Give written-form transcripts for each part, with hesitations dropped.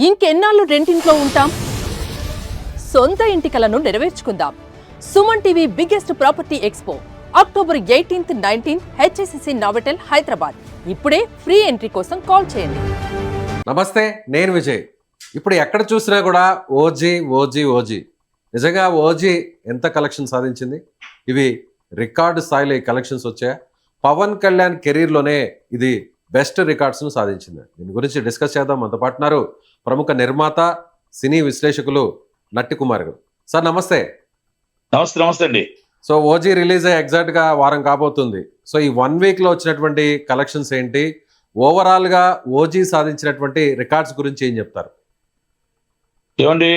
ఇంకెన్నాళ్ళు రెంటింట్లో ఉంటాం? సొంత ఇంటి కలను నెరవేర్చుకుందాం. Suman TV biggest property expo October 18th, 19th HSCC Novotel Hyderabad. ఇప్పుడే ఫ్రీ ఎంట్రీ కోసం కాల్ చేయండి. నమస్తే, నేను విజయ్. ఇప్పుడు ఎక్కడ చూసినా కూడా ఓజీ ఓజీ ఓజీ. నిజంగా ఓజీ ఎంత కలెక్షన్ సాధించింది? ఇవి రికార్డు స్థాయిలో ఈ కలెక్షన్స్ వచ్చాయా? పవన్ కళ్యాణ్ కెరీర్లోనే ఇది బెస్ట్ రికార్డ్స్ను సాధించింది. దీని గురించి డిస్కస్ చేద్దాం. మనతో పాటున్నారు ప్రముఖ నిర్మాత, సినీ విశ్లేషకులు నట్టి కుమార్ గారు. సార్ నమస్తే. నమస్తే అండి. సో ఓజీ రిలీజ్ అయ్యి ఎగ్జాక్ట్గా వారం కాబోతుంది. సో ఈ 1 వీక్లో వచ్చినటువంటి కలెక్షన్స్ ఏంటి? ఓవరాల్గా ఓజీ సాధించినటువంటి రికార్డ్స్ గురించి ఏం చెప్తారు? ఏమండి,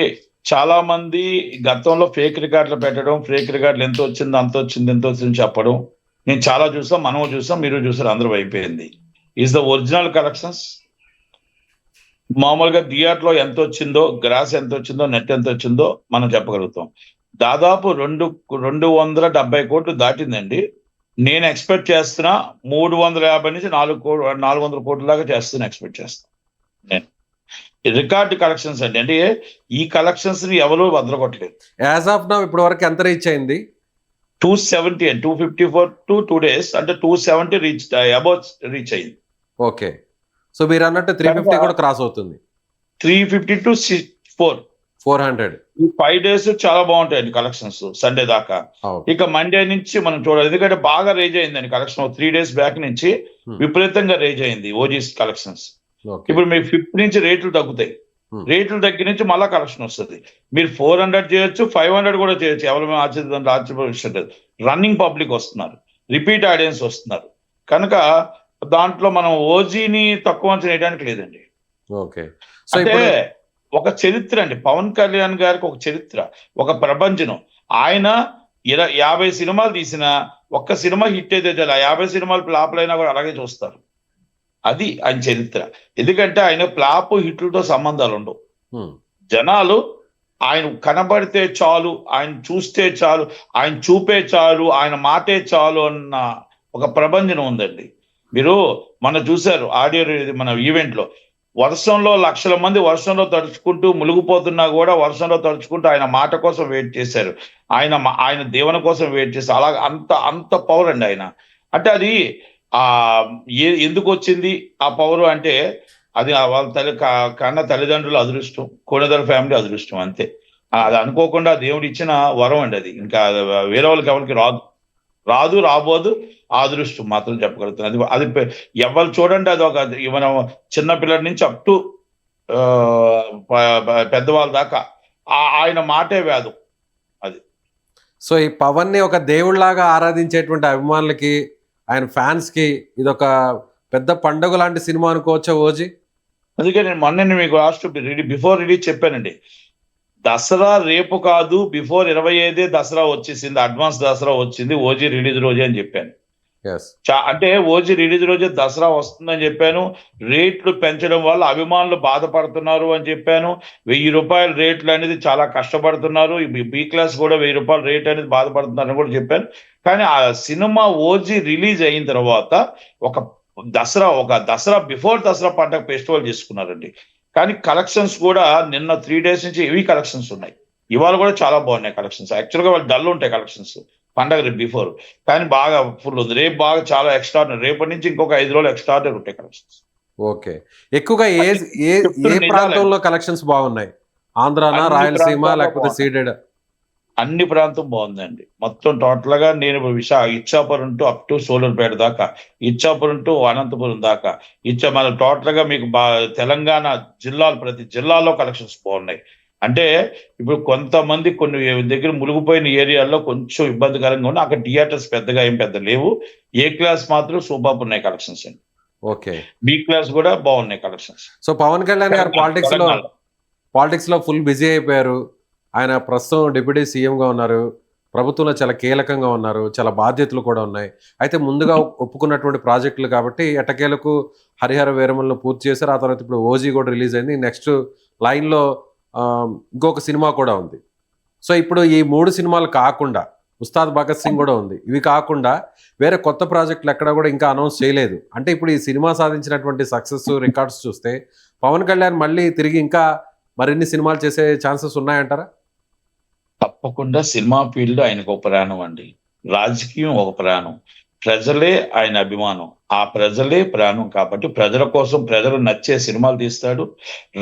చాలా మంది గతంలో ఫేక్ రికార్డులు పెట్టడం, ఫేక్ రికార్డులు ఎంత వచ్చింది అంత వచ్చింది ఎంత వచ్చింది చెప్పడం నేను చాలా చూసాం, మనం చూసాం, మీరు చూసారు, అందరూ అయిపోయింది. Is the original collections. మామూలుగా థియేటర్లో ఎంత వచ్చిందో, గ్రాస్ ఎంత వచ్చిందో, నెట్ ఎంత వచ్చిందో మనం చెప్పగలుగుతాం. దాదాపు 270 కోట్లు దాటిందండి. నేను ఎక్స్పెక్ట్ చేస్తున్నా 350 నుంచి 400 కోట్ల దాకా ఎక్స్పెక్ట్ చేస్తాను నేను. రికార్డ్ కలెక్షన్స్ అండి. అంటే ఈ కలెక్షన్స్ ని ఎవరు వదలగొట్టలేదు. యాజ్ ఆఫ్ నౌ ఇప్పటి వరకు ఎంత రీచ్ అయింది? 270 అండ్ 254 to 2 days అంటే 270 రీచ్ అయింది. ఓకే, సో మీరు అన్నట్టు 350 కూడా క్రాస్ అవుతుంది. 350 to 400 ఈ 5 days చాలా బాగుంటాయండి కలెక్షన్స్ సండే దాకా. ఇక మండే నుంచి మనం చూడాలి, ఎందుకంటే బాగా రేజ్ అయిందండి కలెక్షన్. 3 days బ్యాక్ నుంచి విపరీతంగా రేజ్ అయింది ఓజీస్ కలెక్షన్స్. ఇప్పుడు మీకు 5th నుంచి రేట్లు తగ్గుతాయి. రేట్లు తగ్గి నుంచి మళ్ళా కలెక్షన్ వస్తుంది. మీరు 400 చేయొచ్చు, 500 కూడా చేయొచ్చు. ఎవరు మేము ఆశ్చర్యపోలేదు. రన్నింగ్ పబ్లిక్ వస్తున్నారు, రిపీట్ ఆడియన్స్ వస్తున్నారు. కనుక దాంట్లో మనం ఓజీని తక్కువ అంచనా వేయడానికి లేదండి. ఓకే, అంటే ఒక చరిత్ర అండి. పవన్ కళ్యాణ్ గారికి ఒక చరిత్ర, ఒక ప్రపంచం. ఆయన 50 సినిమాలు తీసిన ఒక్క సినిమా హిట్ అయితే చాలు. 50 సినిమాలు ఫ్లాప్లు అయినా కూడా అలాగే చూస్తారు. అది ఆయన చరిత్ర. ఎందుకంటే ఆయన ఫ్లాప్ హిట్లతో సంబంధాలు ఉండవు. జనాలు ఆయన కనబడితే చాలు, ఆయన చూస్తే చాలు, ఆయన చూపే చాలు, ఆయన మాటే చాలు అన్న ఒక ప్రపంచం ఉందండి. మీరు మన చూశారు ఆడియో మన ఈవెంట్ లో, వర్షంలో లక్షల మంది వర్షంలో తడుచుకుంటూ మునిగిపోతున్నా కూడా వర్షంలో తడుచుకుంటూ ఆయన మాట కోసం వెయిట్ చేశారు. ఆయన దేవుని కోసం వెయిట్ చేశారు. అలా అంత పవర్ అండి ఆయన. అంటే అది ఎందుకు వచ్చింది ఆ పవర్ అంటే అది వాళ్ళ కన్న తల్లిదండ్రుల అదృష్టం, కోనదల ఫ్యామిలీ అదృష్టం, అంతే. అది అనుకోకుండా దేవుడు ఇచ్చిన వరం అండి అది. ఇంకా వేరే వాళ్ళకి ఎవరికి రాబోదు. ఆ అదృష్టం మాత్రం చెప్పగలుగుతుంది. అది ఎవరు చూడండి, అది ఒక మనం చిన్నపిల్లల నుంచి అప్ టు పెద్దవాళ్ళ దాకా ఆయన మాటే వేదం అది. సో ఈ పవన్ ని ఒక దేవుళ్లాగా ఆరాధించేటువంటి అభిమానులకి, ఆయన ఫ్యాన్స్ కి ఇదొక పెద్ద పండుగ లాంటి సినిమా అనుకోవచ్చా ఓజీ? అందుకే నేను మొన్న మీకు బిఫోర్ రిలీజ్ చెప్పానండి. దసరా రేపు కాదు, బిఫోర్ 25 దసరా వచ్చేసింది, అడ్వాన్స్ దసరా వచ్చింది, ఓజీ రిలీజ్ రోజే అని చెప్పాను. అంటే ఓజీ రిలీజ్ రోజే దసరా వస్తుందని చెప్పాను. రేట్లు పెంచడం వల్ల అభిమానులు బాధపడుతున్నారు అని చెప్పాను. 1000 రూపాయల రేట్లు అనేది చాలా కష్టపడుతున్నారు. బి క్లాస్ కూడా 1000 రూపాయల రేట్ అనేది బాధపడుతున్నారని కూడా చెప్పాను. కానీ ఆ సినిమా ఓజీ రిలీజ్ అయిన తర్వాత ఒక దసరా బిఫోర్ దసరా పండగ ఫెస్టివల్ చేసుకున్నారండి. కానీ కలెక్షన్స్ కూడా నిన్న 3 days నుంచి హెవీ కలెక్షన్స్ ఉన్నాయి. ఇవాళ కూడా చాలా బాగున్నాయి కలెక్షన్స్. యాక్చువల్గా వాళ్ళు డల్ ఉంటాయి కలెక్షన్స్ పండగ బిఫోర్, కానీ బాగా ఫుల్ ఉంది. రేపు బాగా చాలా ఎక్స్ట్రాడినరీ, రేపటి నుంచి ఇంకొక 5 రోజులు ఎక్స్ట్రాడినరీ ఉంటాయి కలెక్షన్స్. ఓకే, ఎక్కువగా ఏ ప్రాంతంలో కలెక్షన్స్ బాగున్నాయి? ఆంధ్రానా, రాయలసీమ, లేకపోతే సీడెడ్? అన్ని ప్రాంతం బాగుందండి. మొత్తం టోటల్ గా నేను Ichchapuram to up to Sullurpeta దాకా, ఇచ్చాపురం టు అనంతపురం దాకా, మన టోటల్ గా మీకు తెలంగాణ జిల్లాలు, ప్రతి జిల్లాలో కలెక్షన్స్ బాగున్నాయి. అంటే ఇప్పుడు కొంతమంది కొన్ని దగ్గర మునిగిపోయిన ఏరియాల్లో కొంచెం ఇబ్బందికరంగా ఉన్నాయి. అక్కడ థియేటర్స్ పెద్దగా ఏం లేవు. ఏ క్లాస్ మాత్రం సూపర్ ఉన్నాయి కలెక్షన్స్ అండి. ఓకే, బి క్లాస్ కూడా బాగున్నాయి కలెక్షన్స్. సో పవన్ కళ్యాణ్ గారు పాలిటిక్స్ లో ఫుల్ బిజీ అయిపోయారు. ఆయన ప్రస్తుతం డిప్యూటీ సీఎంగా ఉన్నారు, ప్రభుత్వంలో చాలా కీలకంగా ఉన్నారు, చాలా బాధ్యతలు కూడా ఉన్నాయి. అయితే ముందుగా ఒప్పుకున్నటువంటి ప్రాజెక్టులు కాబట్టి ఎట్టకేలకు హరిహర వీరమలను పూర్తి చేశారు. ఆ తర్వాత ఇప్పుడు ఓజీ కూడా రిలీజ్ అయింది. నెక్స్ట్ లైన్లో ఇంకొక సినిమా కూడా ఉంది. సో ఇప్పుడు ఈ 3 సినిమాలు కాకుండా ఉస్తాద్ భగత్ సింగ్ కూడా ఉంది. ఇవి కాకుండా వేరే కొత్త ప్రాజెక్టులు ఎక్కడ కూడా ఇంకా అనౌన్స్ చేయలేదు. అంటే ఇప్పుడు ఈ సినిమా సాధించినటువంటి సక్సెస్ రికార్డ్స్ చూస్తే పవన్ కళ్యాణ్ మళ్ళీ తిరిగి ఇంకా మరిన్ని సినిమాలు చేసే ఛాన్సెస్ ఉన్నాయంటారా? తప్పకుండా సినిమా ఫీల్డ్ ఆయనకు ఒక ప్రాణం అండి, రాజకీయం ఒక ప్రాణం, ప్రజలే ఆయన అభిమానం, ఆ ప్రజలే ప్రాణం. కాబట్టి ప్రజల కోసం, ప్రజలు నచ్చే సినిమాలు తీస్తాడు.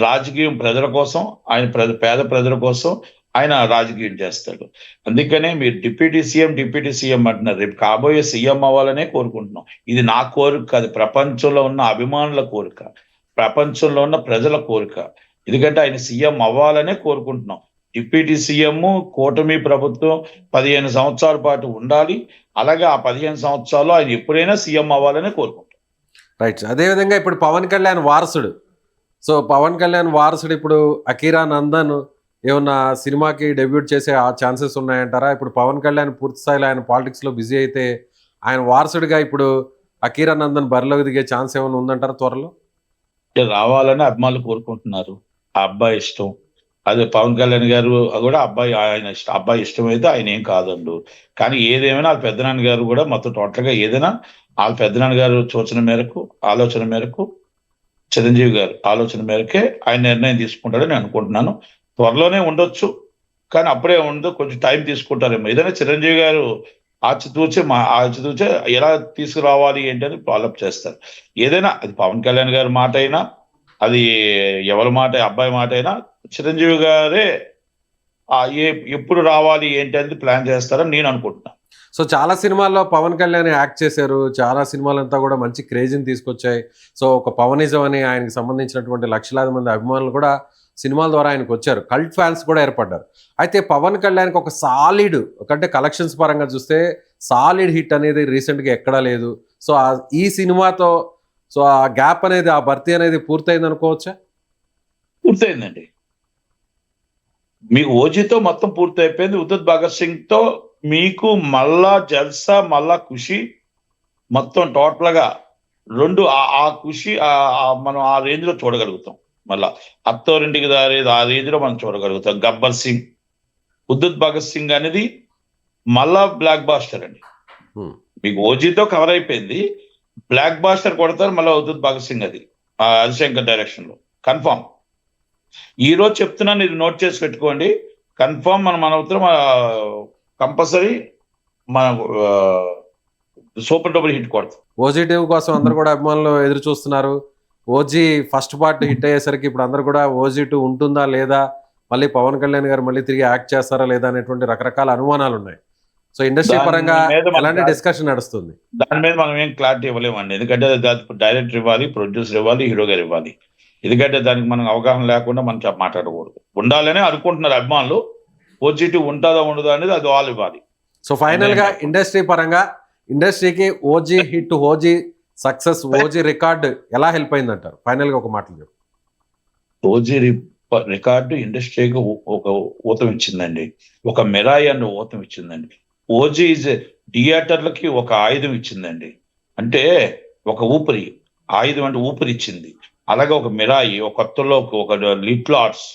రాజకీయం ప్రజల కోసం, ఆయన పేద ప్రజల కోసం ఆయన రాజకీయం చేస్తాడు. అందుకనే మీరు డిప్యూటీ సీఎం అంటున్నారు. రేపు కాబోయే సీఎం అవ్వాలనే కోరుకుంటున్నాం. ఇది నా కోరిక కాదు, ప్రపంచంలో ఉన్న అభిమానుల కోరిక, ప్రపంచంలో ఉన్న ప్రజల కోరిక. ఎందుకంటే ఆయన సీఎం అవ్వాలనే కోరుకుంటున్నాం. డిప్యూటీ సీఎం కూటమి ప్రభుత్వం 15 సంవత్సరాల పాటు ఉండాలి. అలాగే ఆ 15 సంవత్సరాలు ఆయన ఎప్పుడైనా సీఎం అవ్వాలనే కోరుకుంటాం. రైట్. అదేవిధంగా ఇప్పుడు పవన్ కళ్యాణ్ వారసుడు, సో పవన్ కళ్యాణ్ వారసుడు ఇప్పుడు అకీరా నందన్ ఏమన్నా సినిమాకి డెబ్యూట్ చేసే ఆ ఛాన్సెస్ ఉన్నాయంటారా? ఇప్పుడు పవన్ కళ్యాణ్ పూర్తి స్థాయిలో ఆయన పాలిటిక్స్లో బిజీ అయితే ఆయన వారసుడిగా ఇప్పుడు అకీరా నందన్ బరిలోకి దిగే ఛాన్స్ ఏమైనా ఉందంటారా త్వరలో? రావాలని అభిమానులు కోరుకుంటున్నారు. ఆ అబ్బాయి ఇష్టం. అదే పవన్ కళ్యాణ్ గారు కూడా అబ్బాయి ఇష్టమైతే ఆయన ఏం కాదండు. కానీ ఏదేమైనా వాళ్ళ పెద్దనాన్న గారు కూడా మొత్తం టోటల్ గా ఏదైనా వాళ్ళ పెద్దనాన్న గారు ఆలోచన మేరకు చిరంజీవి గారు ఆలోచన మేరకే ఆయన నిర్ణయం తీసుకుంటాడని అనుకుంటున్నాను. త్వరలోనే ఉండొచ్చు, కానీ అప్పుడే ఉండదు, కొంచెం టైం తీసుకుంటారేమో. ఏదైనా చిరంజీవి గారు ఆచితూచే ఎలా తీసుకురావాలి ఏంటని ఫాలోఅప్ చేస్తారు. ఏదైనా అది పవన్ కళ్యాణ్ గారి మాట అయినా, అది ఎవరి మాట, అబ్బాయి మాట అయినా చిరంజీవి గారే ఎప్పుడు రావాలి ఏంటి అనేది ప్లాన్ చేస్తారని నేను అనుకుంటున్నాను. సో చాలా సినిమాల్లో పవన్ కళ్యాణ్ యాక్ట్ చేశారు. చాలా సినిమాలంతా కూడా మంచి క్రేజ్ని తీసుకొచ్చాయి. సో ఒక పవనిజం అని ఆయనకు సంబంధించినటువంటి లక్షలాది మంది అభిమానులు కూడా సినిమాల ద్వారా ఆయనకు వచ్చారు. కల్ట్ ఫ్యాన్స్ కూడా ఏర్పడ్డారు. అయితే పవన్ కళ్యాణ్కి ఒక సాలిడ్, అంటే కలెక్షన్స్ పరంగా చూస్తే సాలిడ్ హిట్ అనేది రీసెంట్గా ఎక్కడా లేదు. సో ఈ సినిమాతో సో ఆ గ్యాప్ అనేది, ఆ భర్తీ అనేది పూర్తయింది అనుకోవచ్చా? పూర్తయిందండి. మీకు ఓజీతో మొత్తం పూర్తి అయిపోయింది. ఉదిత్ భగత్ సింగ్ తో మీకు మళ్ళా జల్సా, మళ్ళా ఖుషి, మొత్తం టోటల్ గా రెండు ఆ ఖుషి మనం ఆ రేంజ్ లో చూడగలుగుతాం. మళ్ళా అత్తోరింటికి దారేది ఆ రేంజ్ లో మనం చూడగలుగుతాం. గబ్బర్ సింగ్, ఉదిత్ భగత్ సింగ్ అనేది మళ్ళా బ్లాక్ బాస్టర్ అండి. మీకు ఓజీతో కవర్ అయిపోయింది, బ్లాక్ బాస్టర్ కొడతారు మళ్ళీ ఉదిత్ భగత్ సింగ్. అది హరిశంకర్ డైరెక్షన్ లో కన్ఫామ్. ఈ రోజు చెప్తున్నాను, ఇది నోట్ చేసి పెట్టుకోండి. కన్ఫామ్ మన ఉత్తరం కంపల్సరీ మన సూపర్ డబుల్ హిట్ కొడతాం. ఓజీ టీవీ కోసం అందరు కూడా అభిమానులు ఎదురు చూస్తున్నారు. ఓజీ ఫస్ట్ పార్ట్ హిట్ అయ్యేసరికి ఇప్పుడు అందరు కూడా ఓజీ 2 ఉంటుందా లేదా, మళ్ళీ పవన్ కళ్యాణ్ గారు మళ్ళీ తిరిగి యాక్ట్ చేస్తారా లేదా అనేటువంటి రకరకాల అనుమానాలు ఉన్నాయి. సో ఇండస్ట్రీ పరంగా ఎలాంటి డిస్కషన్ నడుస్తుంది? దాని మీద మనం ఏం క్లారిటీ ఇవ్వలేమండి. ఎందుకంటే డైరెక్టర్ ఇవ్వాలి, ప్రొడ్యూసర్ ఇవ్వాలి, హీరో గారు ఇవ్వాలి. ఎందుకంటే దానికి మనం అవగాహన లేకుండా మనం మాట్లాడకూడదు. ఉండాలని అనుకుంటున్నారు అభిమానులు. ఓజీ 2 ఉంటుందా ఉండదా అనేది అది వాళ్ళు ఇవ్వాలి. సో ఫైనల్ గా ఇండస్ట్రీ పరంగా ఇండస్ట్రీకి OG hit, OG success, OG record ఎలా హెల్ప్ అయిందంటారు? ఫైనల్ గా ఒక మాటలు చెప్పు. ఓజీ రికార్డు ఇండస్ట్రీకి ఒక ఊతం ఇచ్చిందండి, ఒక మిరాయి అన్న ఊతం ఇచ్చిందండి. ఓజీ థియేటర్లకి ఒక ఆయుధం ఇచ్చిందండి. అంటే ఒక ఊపిరి, ఆయుధం అంటే ఊపిరి ఇచ్చింది. అలాగే ఒక మిరాయి, ఒక కొత్తలో ఒక లిటిల్ ఆర్ట్స్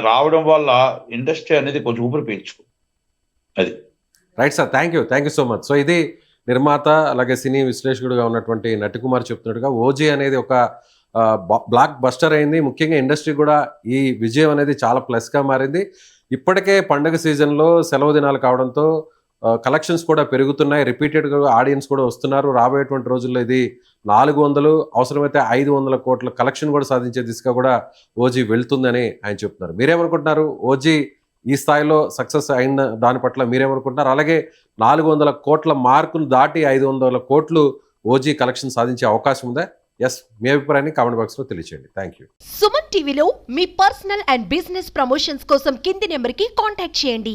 రావడం వల్ల ఇండస్ట్రీ అనేది కొంచెం ఊపిరి పీల్చుకో. అది right sir, thank you so much. So ఇది నిర్మాత అలాగే సినీ విశ్లేషకుడుగా ఉన్నటువంటి నటికుమార్ చెప్తున్నట్టుగా ఓజీ అనేది ఒక బ్లాక్ బస్టర్ అయింది. ముఖ్యంగా ఇండస్ట్రీ కూడా ఈ విజయం అనేది చాలా ప్లస్గా మారింది. ఇప్పటికే పండుగ సీజన్లో సెలవు దినాలు కావడంతో కలెక్షన్స్ కూడా పెరుగుతున్నాయి. రిపీటెడ్గా ఆడియన్స్ కూడా వస్తున్నారు. రాబోయేటువంటి రోజుల్లో ఇది 400 అవసరమైతే 500 కోట్ల కలెక్షన్ కూడా సాధించే దిశగా కూడా ఓజీ వెళ్తుందని ఆయన చెప్తున్నారు. మీరేమనుకుంటున్నారు? ఓజీ ఈ స్థాయిలో సక్సెస్ అయిన దాని పట్ల మీరేమనుకుంటున్నారు? అలాగే 400 కోట్ల మార్కును దాటి 500 కోట్లు ఓజీ కలెక్షన్ సాధించే అవకాశం ఉందా? ఎస్, మీ అభిప్రాయాన్ని కామెంట్ బాక్స్లో తెలియచేయండి. Thank you. సుమన్ టీవీలో మీ పర్సనల్ అండ్ బిజినెస్ ప్రమోషన్స్ కోసం కింది నెంబర్కి కాంటాక్ట్ చేయండి.